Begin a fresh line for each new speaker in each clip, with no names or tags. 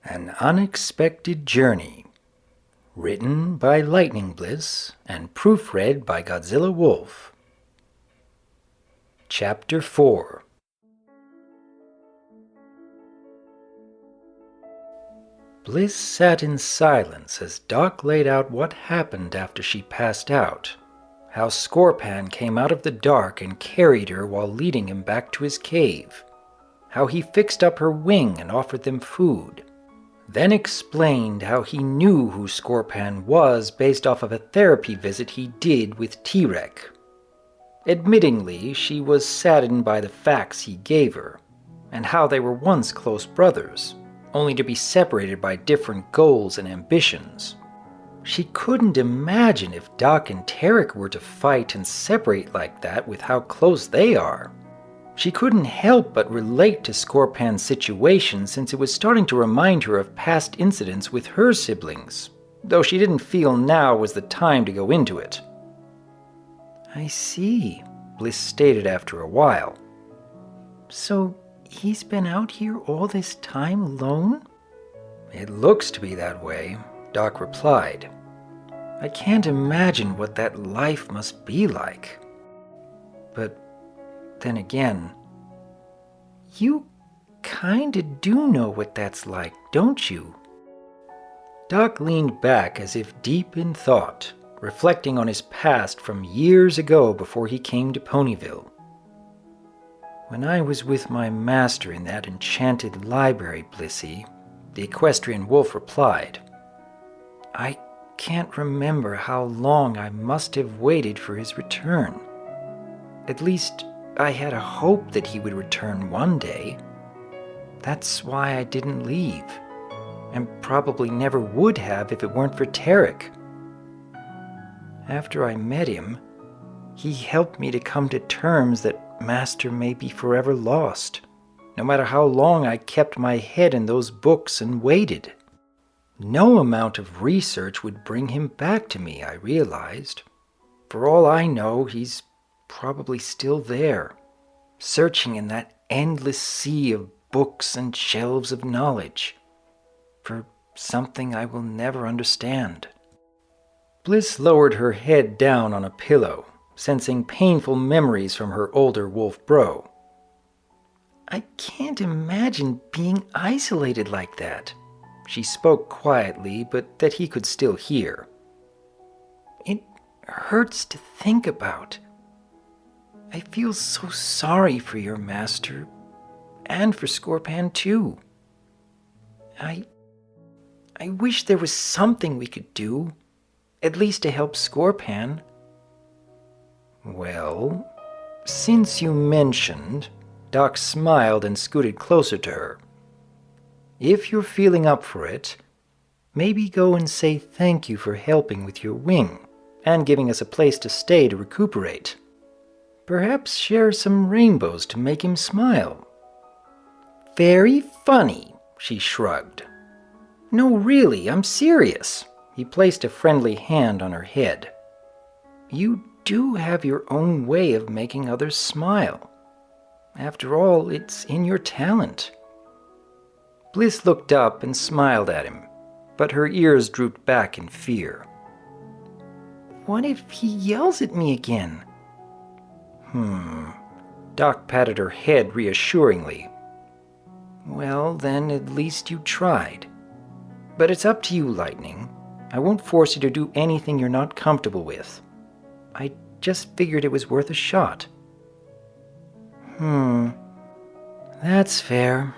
An Unexpected Journey. Written by Lightning Bliss and proofread by GodzillaWolf. Chapter 4. Bliss sat in silence as Doc laid out what happened after she passed out. How Scorpan came out of the dark and carried her while leading him back to his cave. How he fixed up her wing and offered them food. Then explained how he knew who Scorpan was based off of a therapy visit he did with T-Rec. Admittingly, she was saddened by the facts he gave her, and how they were once close brothers, only to be separated by different goals and ambitions. She couldn't imagine if Doc and Tarek were to fight and separate like that with how close they are. She couldn't help but relate to Scorpan's situation since it was starting to remind her of past incidents with her siblings, though she didn't feel now was the time to go into it. "I see," Bliss stated after a while. "So he's been out here all this time alone?" "It looks to be that way," Doc replied. "I can't imagine what that life must be like. But then again, you kinda do know what that's like, don't you?" Doc leaned back as if deep in thought, reflecting on his past from years ago before he came to Ponyville. "When I was with my master in that enchanted library, Blissy," the equestrian wolf replied, "I can't remember how long I must have waited for his return. At least, I had a hope that he would return one day. That's why I didn't leave, and probably never would have if it weren't for Tarek. After I met him, he helped me to come to terms that Master may be forever lost, no matter how long I kept my head in those books and waited. No amount of research would bring him back to me, I realized. For all I know, he's probably still there, searching in that endless sea of books and shelves of knowledge, for something I will never understand." Bliss lowered her head down on a pillow, sensing painful memories from her older wolf bro. "I can't imagine being isolated like that." She spoke quietly, but that he could still hear. "It hurts to think about. I feel so sorry for your master, and for Scorpan too. I wish there was something we could do, at least to help Scorpan." "Well, since you mentioned," Doc smiled and scooted closer to her. "If you're feeling up for it, maybe go and say thank you for helping with your wing, and giving us a place to stay to recuperate. Perhaps share some rainbows to make him smile." "Very funny," she shrugged. "No, really, I'm serious." He placed a friendly hand on her head. "You do have your own way of making others smile. After all, it's in your talent." Bliss looked up and smiled at him, but her ears drooped back in fear. "What if he yells at me again?" Doc patted her head reassuringly. "Well, then at least you tried. But it's up to you, Lightning. I won't force you to do anything you're not comfortable with. I just figured it was worth a shot." That's fair."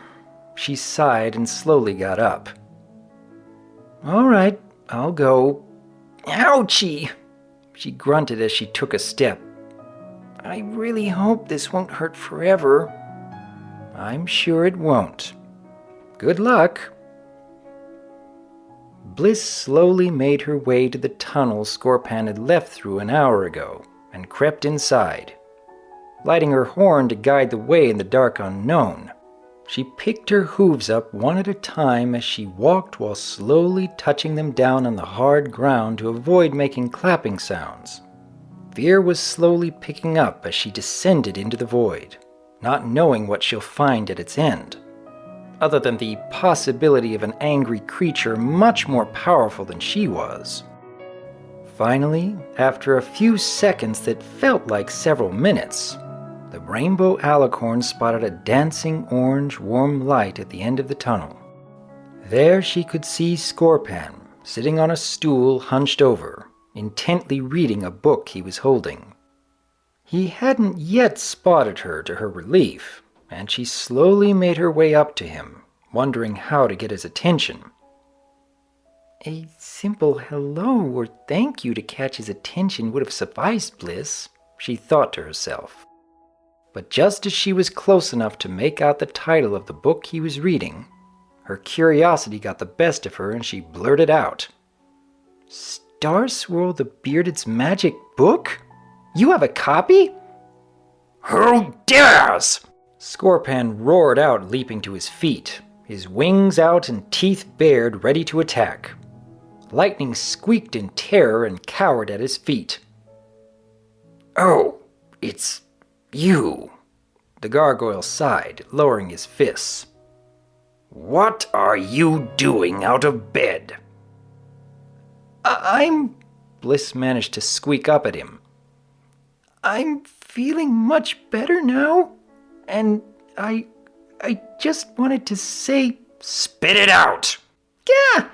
She sighed and slowly got up. "All right, I'll go." "Ouchie!" She grunted as she took a step. "I really hope this won't hurt forever." "I'm sure it won't. Good luck." Bliss slowly made her way to the tunnel Scorpan had left through an hour ago and crept inside. Lighting her horn to guide the way in the dark unknown, she picked her hooves up one at a time as she walked while slowly touching them down on the hard ground to avoid making clapping sounds. Fear was slowly picking up as she descended into the void, not knowing what she'll find at its end. other than the possibility of an angry creature much more powerful than she was. Finally, after a few seconds that felt like several minutes, the rainbow alicorn spotted a dancing orange warm light at the end of the tunnel. There she could see Scorpan, sitting on a stool hunched over, intently reading a book he was holding. He hadn't yet spotted her to her relief, and she slowly made her way up to him, wondering how to get his attention. A simple hello or thank you to catch his attention would have sufficed, Bliss, she thought to herself. But just as she was close enough to make out the title of the book he was reading, her curiosity got the best of her and she blurted out, "Starswirl the Bearded's magic book? You have a copy?" "Who dares?" Scorpan roared out, leaping to his feet, his wings out and teeth bared, ready to attack. Lightning squeaked in terror and cowered at his feet. "Oh, it's you," the gargoyle sighed, lowering his fists. "What are you doing out of bed?" I'm... Bliss managed to squeak up at him. "I'm feeling much better now, and I just wanted to say..." "Spit it out!" "Yeah,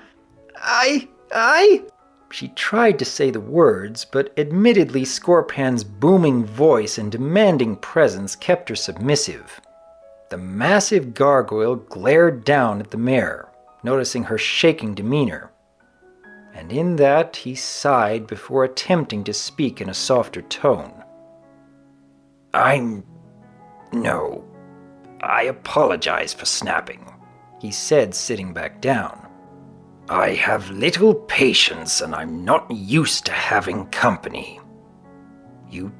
She tried to say the words, but admittedly Scorpan's booming voice and demanding presence kept her submissive. The massive gargoyle glared down at the mare, noticing her shaking demeanor. And in that he sighed before attempting to speak in a softer tone. No, I apologize for snapping," he said, sitting back down. "I have little patience and I'm not used to having company. You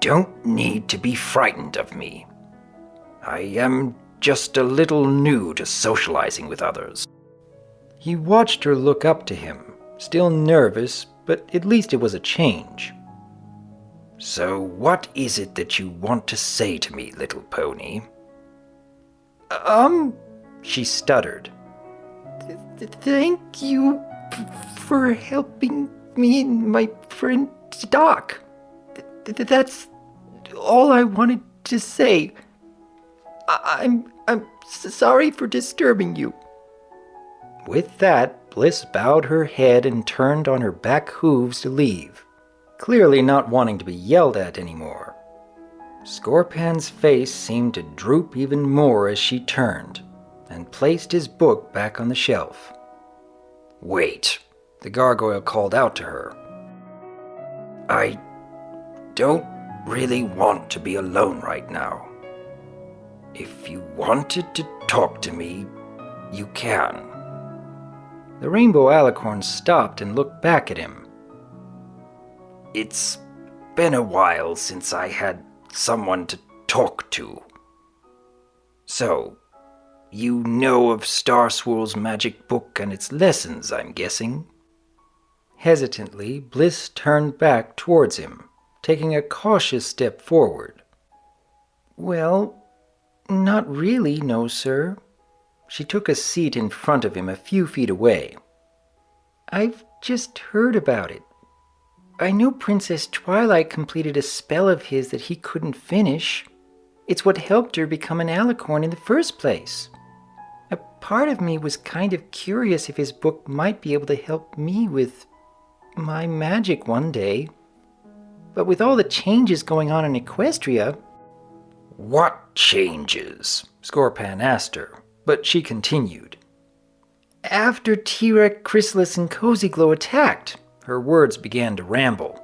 don't need to be frightened of me. I am just a little new to socializing with others." He watched her look up to him, still nervous, but at least it was a change. "So what is it that you want to say to me, little pony?" She stuttered. "Thank you for helping me and my friend Doc. That's all I wanted to say. I'm sorry for disturbing you." With that, Bliss bowed her head and turned on her back hooves to leave, clearly not wanting to be yelled at anymore. Scorpan's face seemed to droop even more as she turned, and placed his book back on the shelf. "Wait," the gargoyle called out to her. "I don't really want to be alone right now. If you wanted to talk to me, you can." The rainbow alicorn stopped and looked back at him. "It's been a while since I had someone to talk to. So, you know of Starswirl's magic book and its lessons, I'm guessing?" Hesitantly, Bliss turned back towards him, taking a cautious step forward. "Well, not really, no, sir." She took a seat in front of him a few feet away. "I've just heard about it. I know Princess Twilight completed a spell of his that he couldn't finish. It's what helped her become an alicorn in the first place. A part of me was kind of curious if his book might be able to help me with my magic one day. But with all the changes going on in Equestria..." "What changes?" Scorpan asked her, but she continued. "After T-Rex, Chrysalis, and Cozy Glow attacked," her words began to ramble,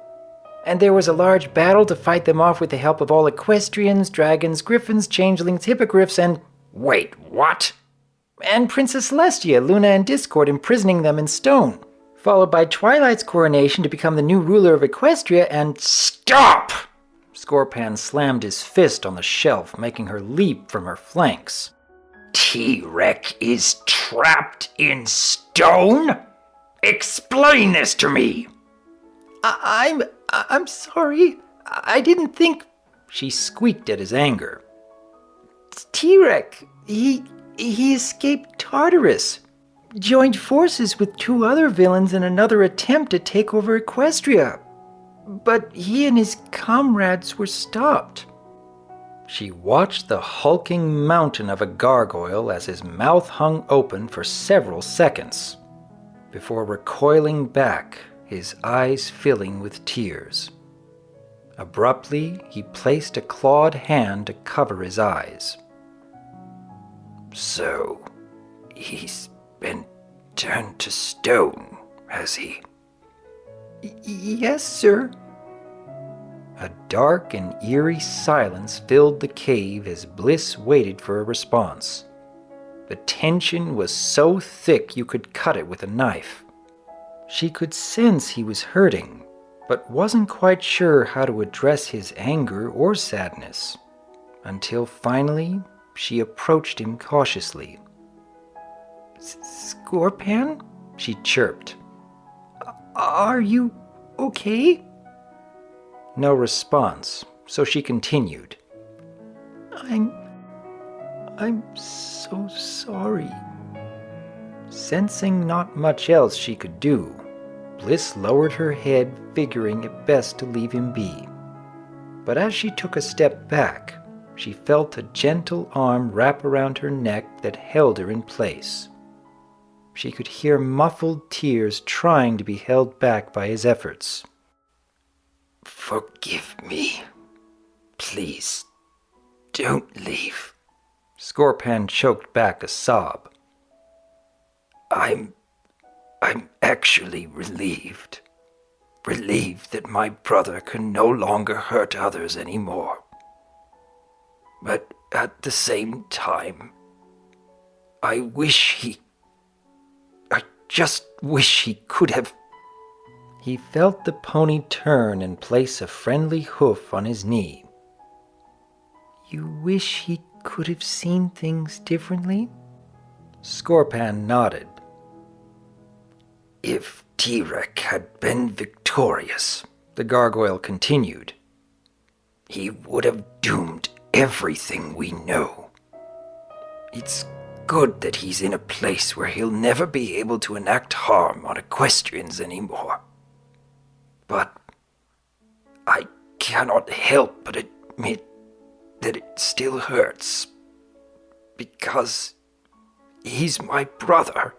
"and there was a large battle to fight them off with the help of all equestrians, dragons, griffins, changelings, hippogriffs, and..." "Wait, what?" "And Princess Celestia, Luna, and Discord imprisoning them in stone, followed by Twilight's coronation to become the new ruler of Equestria, and..." "Stop!" Scorpan slammed his fist on the shelf, making her leap from her flanks. "T-Rex is trapped in stone? Explain this to me!" I'm sorry. I didn't think..." She squeaked at his anger. "T-Rex, he He escaped Tartarus, joined forces with 2 other villains in another attempt to take over Equestria. But he and his comrades were stopped. She watched the hulking mountain of a gargoyle as his mouth hung open for several seconds, before recoiling back, his eyes filling with tears. Abruptly, he placed a clawed hand to cover his eyes. So, he's been turned to stone, has he? Yes, sir. A dark and eerie silence filled the cave as Bliss waited for a response. The tension was so thick you could cut it with a knife. She could sense he was hurting, but wasn't quite sure how to address his anger or sadness, until finally she approached him cautiously. "Scorpan?" she chirped. "Are you okay?" No response, so she continued. I'm so sorry." Sensing not much else she could do, Bliss lowered her head, figuring it best to leave him be. But as she took a step back, she felt a gentle arm wrap around her neck that held her in place. She could hear muffled tears trying to be held back by his efforts. "Forgive me. Please, don't leave." Scorpan choked back a sob. I'm actually relieved. Relieved that my brother can no longer hurt others anymore. But at the same time, I just wish he could have. He felt the pony turn and place a friendly hoof on his knee. "You wish he could have seen things differently?" Scorpan nodded. "If T-Rex had been victorious," the gargoyle continued, "he would have doomed everything we know. It's good that he's in a place where he'll never be able to enact harm on equestrians anymore. But I cannot help but admit that it still hurts, because he's my brother.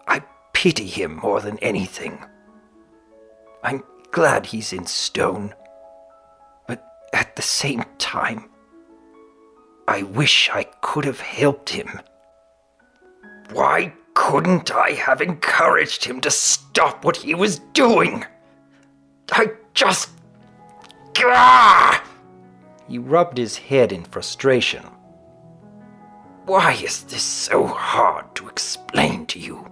I pity him more than anything. I'm glad he's in stone, but at the same time, I wish I could have helped him. Why couldn't I have encouraged him to stop what he was doing? I just... Gah! He rubbed his head in frustration. Why is this so hard to explain to you?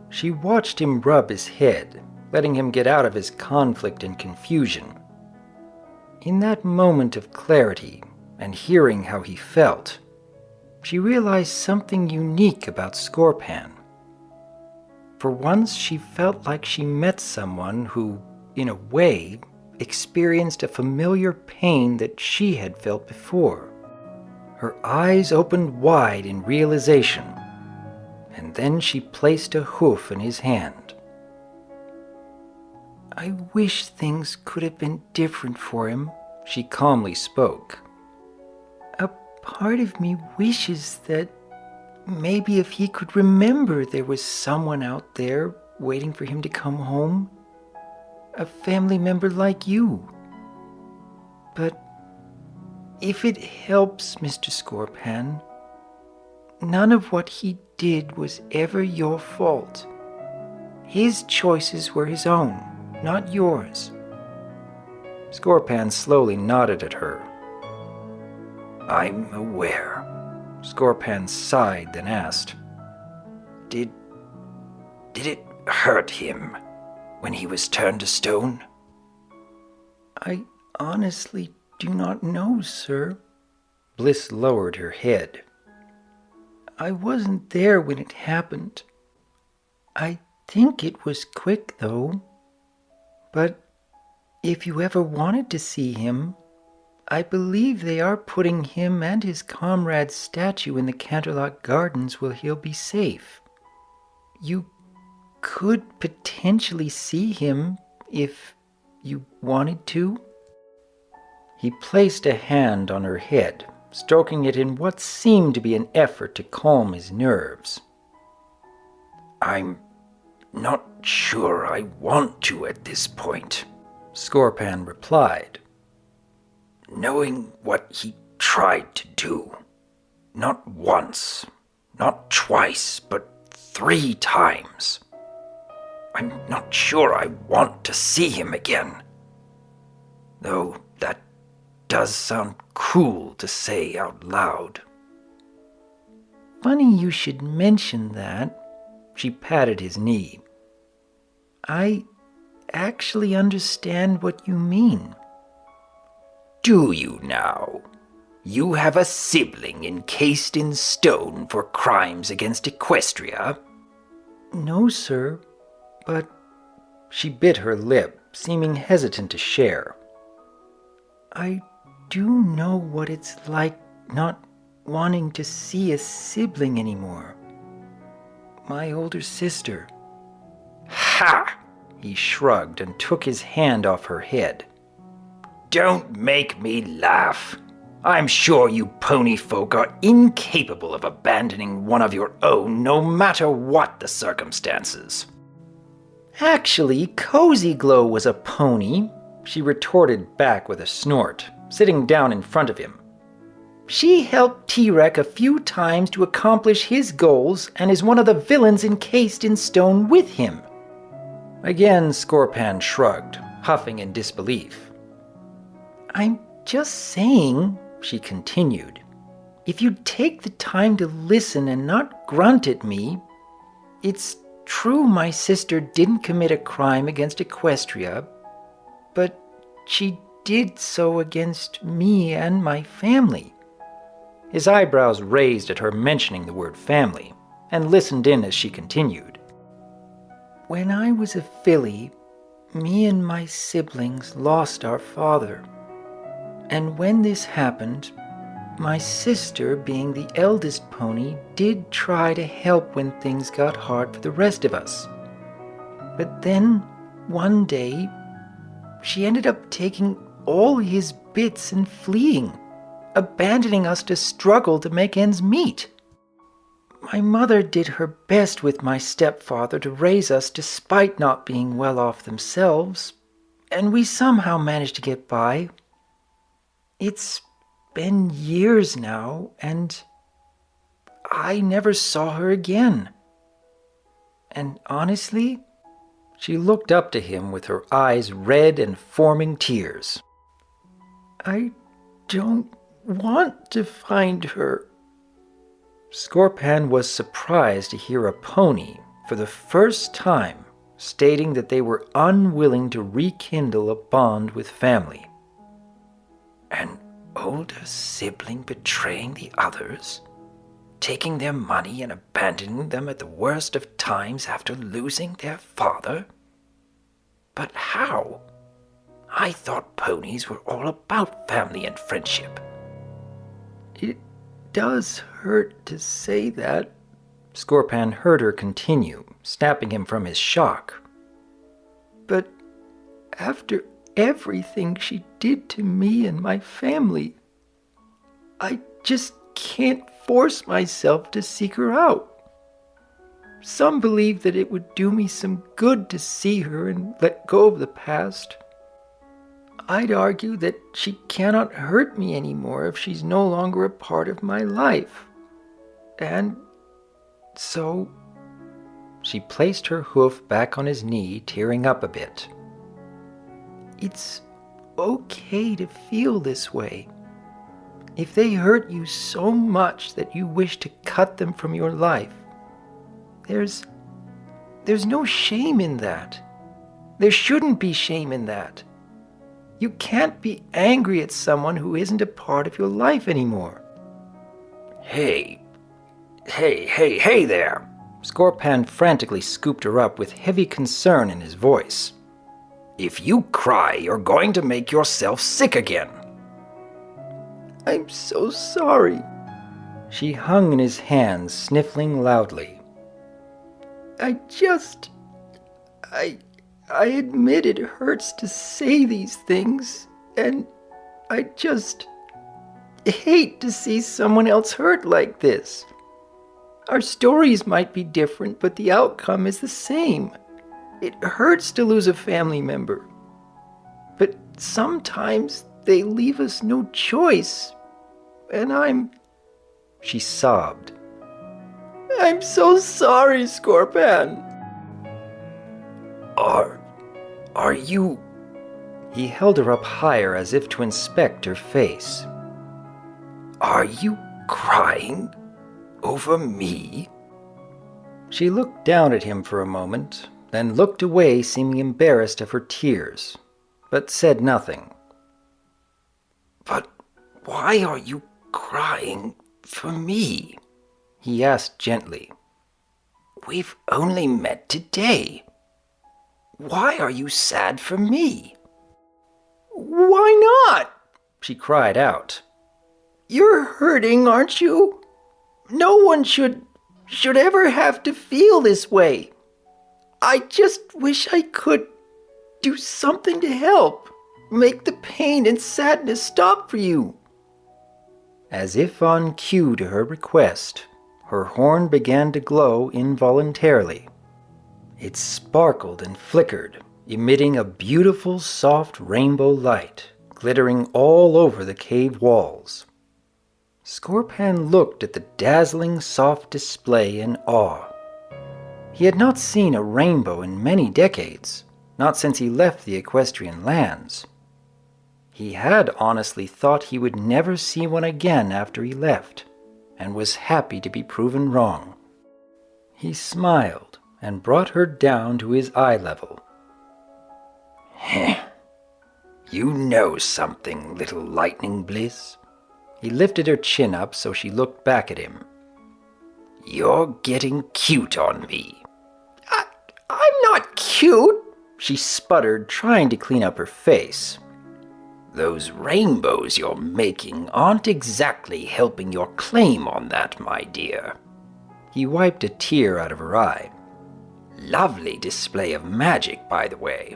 She watched him rub his head, letting him get out of his conflict and confusion. In that moment of clarity, and hearing how he felt, she realized something unique about Scorpan. For once, she felt like she met someone who, in a way, experienced a familiar pain that she had felt before. Her eyes opened wide in realization, and then she placed a hoof in his hand. I wish things could have been different for him, she calmly spoke. A part of me wishes that maybe if he could remember there was someone out there waiting for him to come home. A family member like you. But if it helps, Mr. Scorpan, none of what he did was ever your fault. His choices were his own, not yours. Scorpan slowly nodded at her. I'm aware. Scorpan sighed, then asked, Did it hurt him when he was turned to stone? I honestly do not know, sir. Bliss lowered her head. I wasn't there when it happened. I think it was quick, though. But if you ever wanted to see him, I believe they are putting him and his comrade's statue in the Canterlot Gardens where he'll be safe. You could potentially see him if you wanted to." He placed a hand on her head, stroking it in what seemed to be an effort to calm his nerves.
"I'm not sure I want to at this point,"
Scorpan replied.
"Knowing what he tried to do, not once, not twice, but 3 times. I'm not sure I want to see him again. Though that does sound cruel to say out loud."
"Funny you should mention that." She patted his knee. "I actually understand what you mean."
"Do you now? You have a sibling encased in stone for crimes against Equestria?"
"No, sir, but..." She bit her lip, seeming hesitant to share. "I do know what it's like not wanting to see a sibling anymore. My older sister."
"Ha!"
He shrugged and took his hand off her head.
"Don't make me laugh. I'm sure you pony folk are incapable of abandoning one of your own, no matter what the circumstances."
"Actually, Cozy Glow was a pony," she retorted back with a snort, sitting down in front of him. "She helped T-Rex a few times to accomplish his goals and is one of the villains encased in stone with him." Again, Scorpan shrugged, huffing in disbelief. "I'm just saying," she continued, "if you'd take the time to listen and not grunt at me, it's true my sister didn't commit a crime against Equestria, but she did so against me and my family." His eyebrows raised at her mentioning the word family, and listened in as she continued. "When I was a filly, me and my siblings lost our father. And when this happened, my sister, being the eldest pony, did try to help when things got hard for the rest of us. But then, one day, she ended up taking all his bits and fleeing, abandoning us to struggle to make ends meet. My mother did her best with my stepfather to raise us despite not being well off themselves, and we somehow managed to get by. It's been years now, and I never saw her again. And honestly," she looked up to him with her eyes red and forming tears, "I don't want to find her." Scorpan was surprised to hear a pony, for the first time, stating that they were unwilling to rekindle a bond with family.
"An older sibling betraying the others? Taking their money and abandoning them at the worst of times after losing their father? But how? I thought ponies were all about family and friendship."
"It does hurt to say that," Scorpan heard her continue, snapping him from his shock. "But after everything she did to me and my family, I just can't force myself to seek her out. Some believe that it would do me some good to see her and let go of the past. I'd argue that she cannot hurt me anymore if she's no longer a part of my life. And so..." She placed her hoof back on his knee, tearing up a bit. "It's okay to feel this way. If they hurt you so much that you wish to cut them from your life, there's no shame in that. There shouldn't be shame in that. You can't be angry at someone who isn't a part of your life anymore."
Hey there!
Scorpan frantically scooped her up with heavy concern in his voice.
"If you cry, you're going to make yourself sick again."
I'm so sorry. She hung in his hands, sniffling loudly. I admit it hurts to say these things, and I just hate to see someone else hurt like this. Our stories might be different, but the outcome is the same. It hurts to lose a family member. But sometimes they leave us no choice, and She sobbed. I'm so sorry, Scorpan.
Are you...
He held her up higher as if to inspect her face.
Are you crying over me?
She looked down at him for a moment, then looked away, seeming embarrassed of her tears, but said nothing.
But why are you crying for me?
He asked gently.
We've only met today. Why are you sad for me?
Why not? She cried out. You're hurting, aren't you? No one should ever have to feel this way. I just wish I could do something to help, make the pain and sadness stop for you. As if on cue to her request, her horn began to glow involuntarily. It sparkled and flickered, emitting a beautiful soft rainbow light, glittering all over the cave walls. Scorpan looked at the dazzling soft display in awe. He had not seen a rainbow in many decades, not since he left the equestrian lands. He had honestly thought he would never see one again after he left, and was happy to be proven wrong. He smiled and brought her down to his eye level.
You know something, little lightning Bliss.
He lifted her chin up so she looked back at him.
You're getting cute on me.
I'm not cute, she sputtered, trying to clean up her face.
Those rainbows you're making aren't exactly helping your claim on that, my dear.
He wiped a tear out of her eye.
Lovely display of magic, by the way.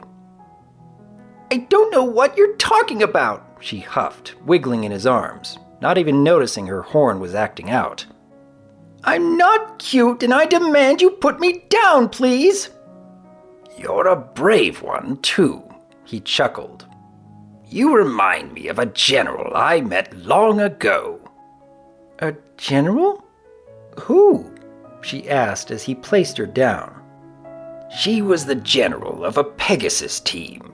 I don't know what you're talking about, she huffed, wiggling in his arms, not even noticing her horn was acting out. I'm not cute, and I demand you put me down, please.
You're a brave one, too, he chuckled. You remind me of a general I met long ago.
A general? Who? She asked as he placed her down.
She was the general of a Pegasus team.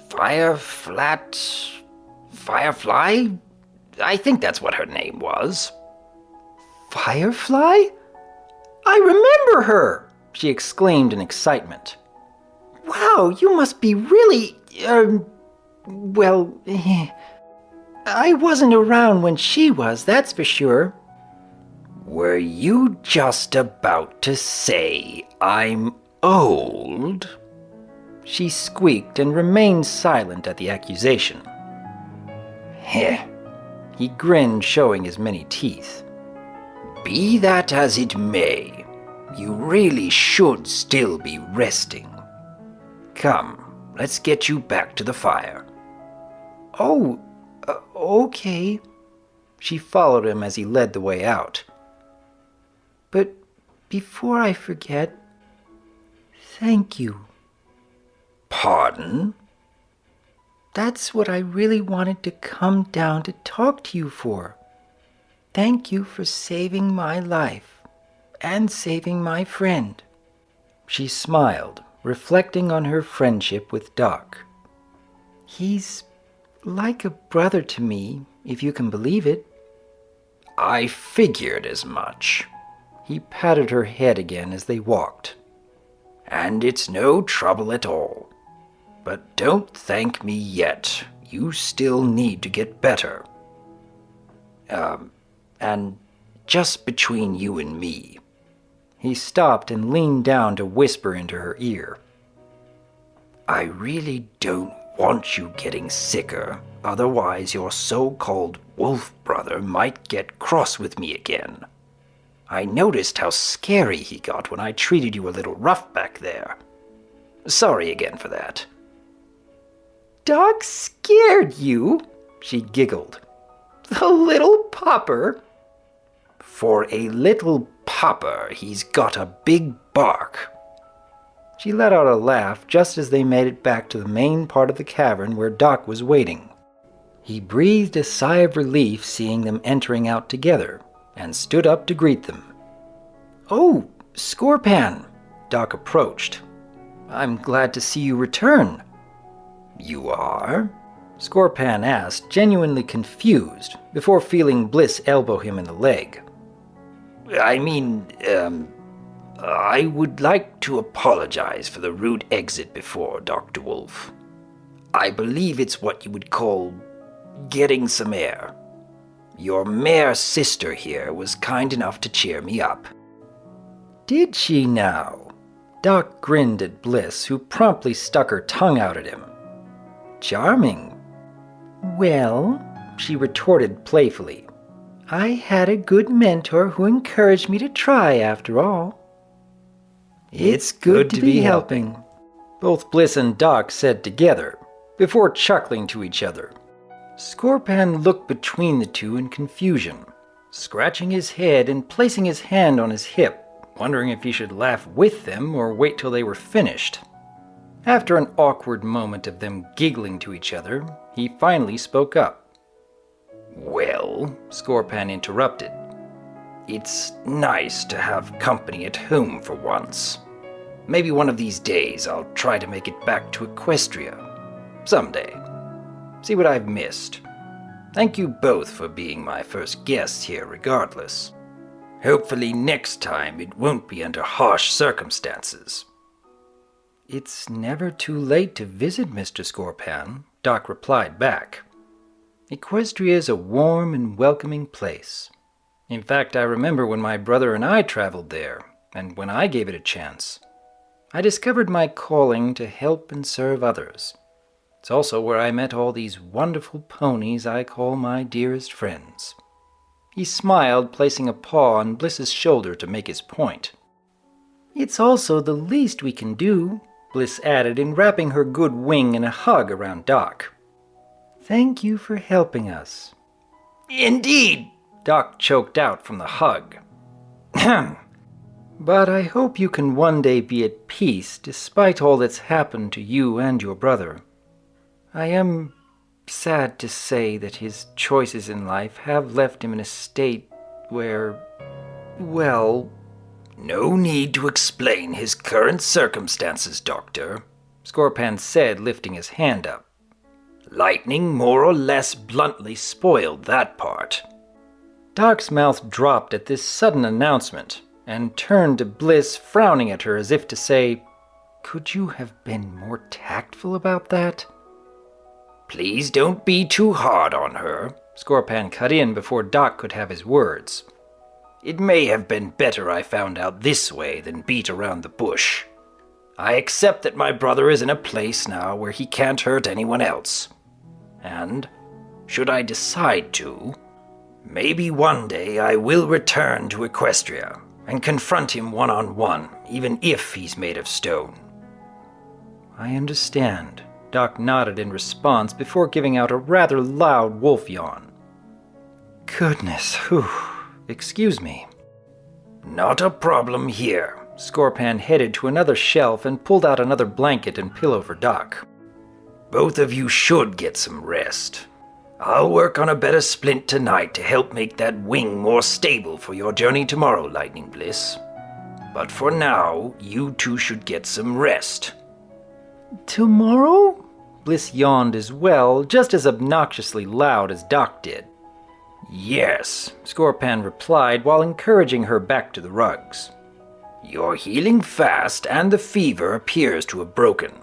Firefly? I think that's what her name was.
Firefly? I remember her, she exclaimed in excitement. Wow, you must be really, I wasn't around when she was, that's for sure.
Were you just about to say I'm old?
She squeaked and remained silent at the accusation.
Heh.
He grinned, showing his many teeth.
Be that as it may, you really should still be resting. Come, let's get you back to the fire.
Oh, okay. She followed him as he led the way out. But before I forget, thank you.
Pardon?
That's what I really wanted to come down to talk to you for. Thank you for saving my life and saving my friend. She smiled, reflecting on her friendship with Doc. He's like a brother to me, if you can believe it.
I figured as much.
He patted her head again as they walked.
And it's no trouble at all. But don't thank me yet. You still need to get better. And just between you and me.
He stopped and leaned down to whisper into her ear.
I really don't want you getting sicker, otherwise your so-called wolf brother might get cross with me again. I noticed how scary he got when I treated you a little rough back there. Sorry again for that."
"Doc scared you?" she giggled. "The little popper?"
"For a little popper, he's got a big bark."
She let out a laugh just as they made it back to the main part of the cavern where Doc was waiting. He breathed a sigh of relief seeing them entering out together, and stood up to greet them. "Oh, Scorpan!" Doc approached. "I'm glad to see you return."
"You are?"
Scorpan asked, genuinely confused, before feeling Bliss elbow him in the leg.
I would like to apologize for the rude exit before, Dr. Wolf. I believe it's what you would call getting some air. Your mare sister here was kind enough to cheer me up."
"Did she now?" Doc grinned at Bliss, who promptly stuck her tongue out at him. "Charming." "Well," she retorted playfully, "I had a good mentor who encouraged me to try after all." "It's good to be helping," both Bliss and Doc said together, before chuckling to each other. Scorpan looked between the two in confusion, scratching his head and placing his hand on his hip, wondering if he should laugh with them or wait till they were finished. After an awkward moment of them giggling to each other, he finally spoke up.
"Well,"
Scorpan interrupted,
"it's nice to have company at home for once. Maybe one of these days I'll try to make it back to Equestria. Someday. See what I've missed. Thank you both for being my first guests here regardless. Hopefully next time it won't be under harsh circumstances."
"It's never too late to visit, Mr. Scorpan," Doc replied back. "Equestria is a warm and welcoming place. In fact, I remember when my brother and I traveled there, and when I gave it a chance. I discovered my calling to help and serve others. It's also where I met all these wonderful ponies I call my dearest friends." He smiled, placing a paw on Bliss's shoulder to make his point. "It's also the least we can do," Bliss added, in wrapping her good wing in a hug around Doc. "Thank you for helping us."
"Indeed,"
Doc choked out from the hug. "But I hope you can one day be at peace despite all that's happened to you and your brother. I am sad to say that his choices in life have left him in a state where, well..."
"No need to explain his current circumstances, Doctor,"
Scorpan said, lifting his hand up.
"Lightning more or less bluntly spoiled that part."
Doc's mouth dropped at this sudden announcement, and turned to Bliss, frowning at her as if to say, "Could you have been more tactful about that?"
"Please don't be too hard on her,"
Scorpan cut in before Doc could have his words.
"It may have been better I found out this way than beat around the bush. I accept that my brother is in a place now where he can't hurt anyone else. And, should I decide to, maybe one day I will return to Equestria and confront him one-on-one, even if he's made of stone."
"I understand," Doc nodded in response before giving out a rather loud wolf yawn. "Goodness, whew, excuse me."
"Not a problem here."
Scorpan headed to another shelf and pulled out another blanket and pillow for Doc.
"Both of you should get some rest. I'll work on a better splint tonight to help make that wing more stable for your journey tomorrow, Lightning Bliss. But for now, you two should get some rest."
"Tomorrow?" Bliss yawned as well, just as obnoxiously loud as Doc did.
"Yes,"
Scorpan replied while encouraging her back to the rugs.
"You're healing fast and the fever appears to have broken.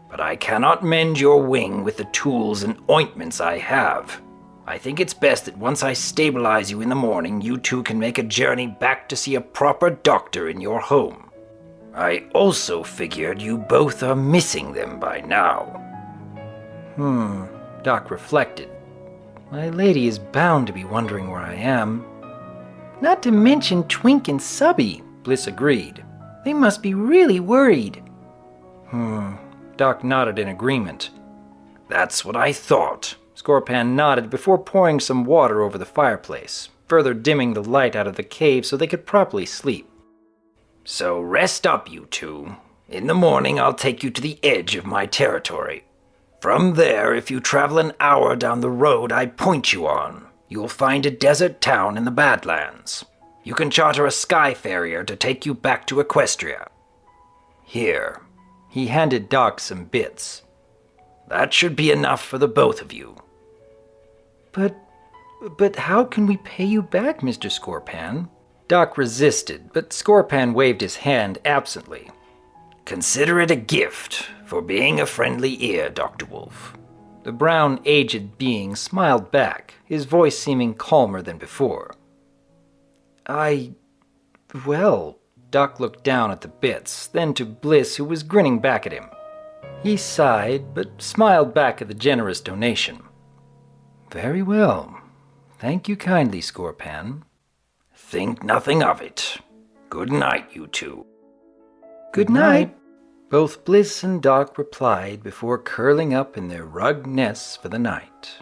But I cannot mend your wing with the tools and ointments I have. I think it's best that once I stabilize you in the morning, you two can make a journey back to see a proper doctor in your home. I also figured you both are missing them by now."
Doc reflected. My lady is bound to be wondering where I am. Not to mention Twink and Subby, Bliss agreed. They must be really worried. Doc nodded in agreement.
That's what I thought.
Scorpan nodded before pouring some water over the fireplace, further dimming the light out of the cave so they could properly sleep.
So rest up, you two. In the morning I'll take you to the edge of my territory. From there, if you travel an hour down the road I point you on, you'll find a desert town in the Badlands. You can charter a sky farrier to take you back to Equestria. Here.
He handed Doc some bits.
That should be enough for the both of you.
But how can we pay you back, Mr. Scorpan? Doc resisted, but Scorpan waved his hand absently.
Consider it a gift for being a friendly ear, Dr. Wolf.
The brown, aged being smiled back, his voice seeming calmer than before. Well, Doc looked down at the bits, then to Bliss, who was grinning back at him. He sighed, but smiled back at the generous donation. Very well. Thank you kindly, Scorpan.
Think nothing of it. Good night, you two.
Good night. Both Bliss and Doc replied before curling up in their rug nests for the night.